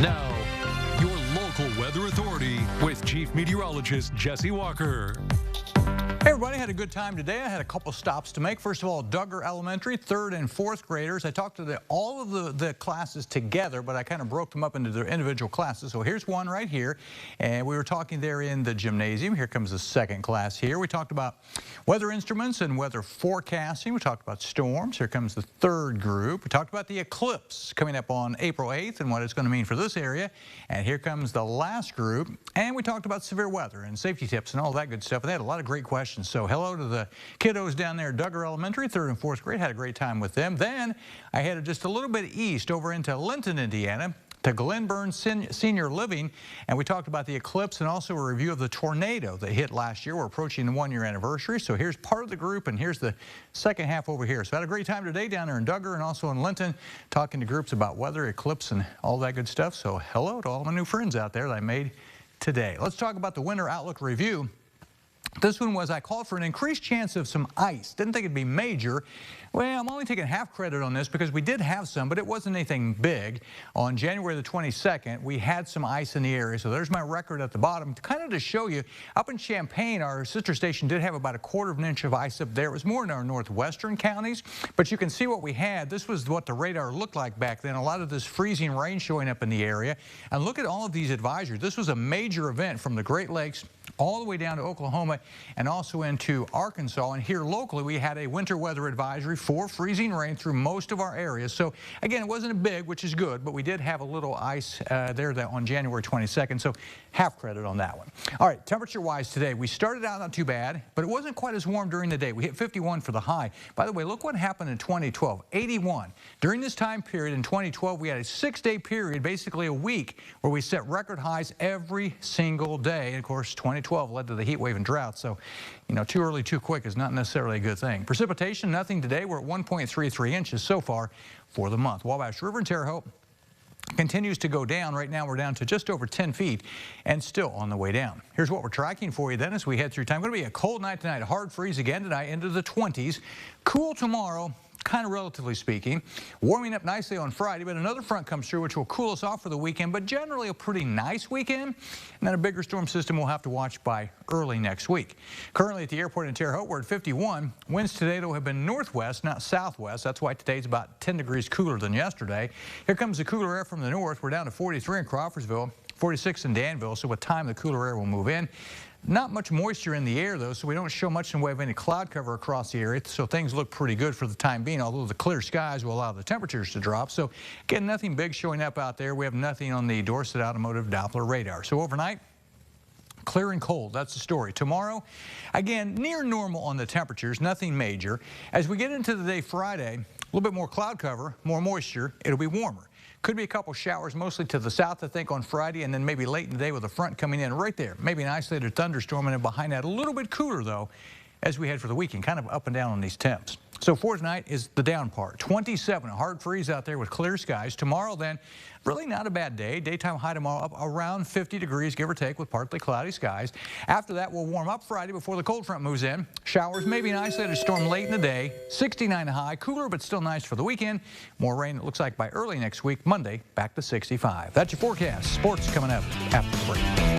Now, your local weather authority with Chief Meteorologist Jesse Walker. Hey everybody, had a good time today. I had a couple stops to make. First of all, Duggar Elementary, 3rd and 4th graders. I talked to all of the classes together, but I kind of broke them up into their individual classes. So here's one right here, and we were talking there in the gymnasium. Here comes the second class here. We talked about weather instruments and weather forecasting. We talked about storms. Here comes the 3rd group. We talked about the eclipse coming up on April 8th and what it's going to mean for this area. And here comes the last group, and we talked about severe weather and safety tips and all that good stuff. And they had a lot of great questions. So hello to the kiddos down there at Duggar Elementary, 3rd and 4th grade. Had a great time with them. Then I headed just a little bit east over into Linton, Indiana, to Glen Burns Senior Living, and we talked about the eclipse and also a review of the tornado that hit last year. We're approaching the 1-year anniversary, so here's part of the group, and here's the second half over here. So I had a great time today down there in Duggar and also in Linton, talking to groups about weather, eclipse, and all that good stuff. So hello to all my new friends out there that I made today. Let's talk about the winter outlook review. This one was, I called for an increased chance of some ice. Didn't think it'd be major. Well, I'm only taking half credit on this because we did have some, but it wasn't anything big. On January the 22nd, we had some ice in the area. So there's my record at the bottom. Kind of to show you, up in Champaign, our sister station did have about 1/4 of an inch of ice up there. It was more in our northwestern counties, but you can see what we had. This was what the radar looked like back then. A lot of this freezing rain showing up in the area. And look at all of these advisories. This was a major event from the Great Lakes all the way down to Oklahoma and also into Arkansas. And here locally, we had a winter weather advisory for freezing rain through most of our areas. So again, it wasn't a big, which is good, but we did have a little ice there on January 22nd. So half credit on that one. All right, temperature-wise today, we started out not too bad, but it wasn't quite as warm during the day. We hit 51 for the high. By the way, look what happened in 2012, 81. During this time period in 2012, we had a 6-day period, basically a week, where we set record highs every single day. And of course, 2012 led to the heat wave and drought. So, you know, too early, too quick is not necessarily a good thing. Precipitation, nothing today. We're at 1.33 inches so far for the month. Wabash River in Terre Haute continues to go down. Right now, we're down to just over 10 feet and still on the way down. Here's what we're tracking for you then as we head through time. Going to be a cold night tonight. Hard freeze again tonight into the 20s. Cool tomorrow, kind of relatively speaking. Warming up nicely on Friday, but another front comes through which will cool us off for the weekend, but generally a pretty nice weekend. And then a bigger storm system we'll have to watch by early next week. Currently at the airport in Terre Haute, we're at 51. Winds today though have been northwest, not southwest. That's why today's about 10 degrees cooler than yesterday. Here comes the cooler air from the north. We're down to 43 in Crawfordsville, 46 in Danville. So with time, the cooler air will move in. Not much moisture in the air, though, so we don't show much in the way of any cloud cover across the area, so things look pretty good for the time being, although the clear skies will allow the temperatures to drop. So, again, nothing big showing up out there. We have nothing on the Dorset Automotive Doppler radar. So overnight, clear and cold. That's the story. Tomorrow, again, near normal on the temperatures, nothing major. As we get into the day Friday, a little bit more cloud cover, more moisture. It'll be warmer. Could be a couple showers, mostly to the south, I think, on Friday, and then maybe late in the day with a front coming in right there. Maybe an isolated thunderstorm, and then behind that, a little bit cooler, though, as we head for the weekend, kind of up and down on these temps. So for tonight is the down part. 27, a hard freeze out there with clear skies. Tomorrow, then, really not a bad day. Daytime high tomorrow up around 50 degrees, give or take, with partly cloudy skies. After that, we'll warm up Friday before the cold front moves in. Showers, maybe an isolated storm late in the day. 69 high, cooler, but still nice for the weekend. More rain, it looks like, by early next week. Monday, back to 65. That's your forecast. Sports coming up after the break.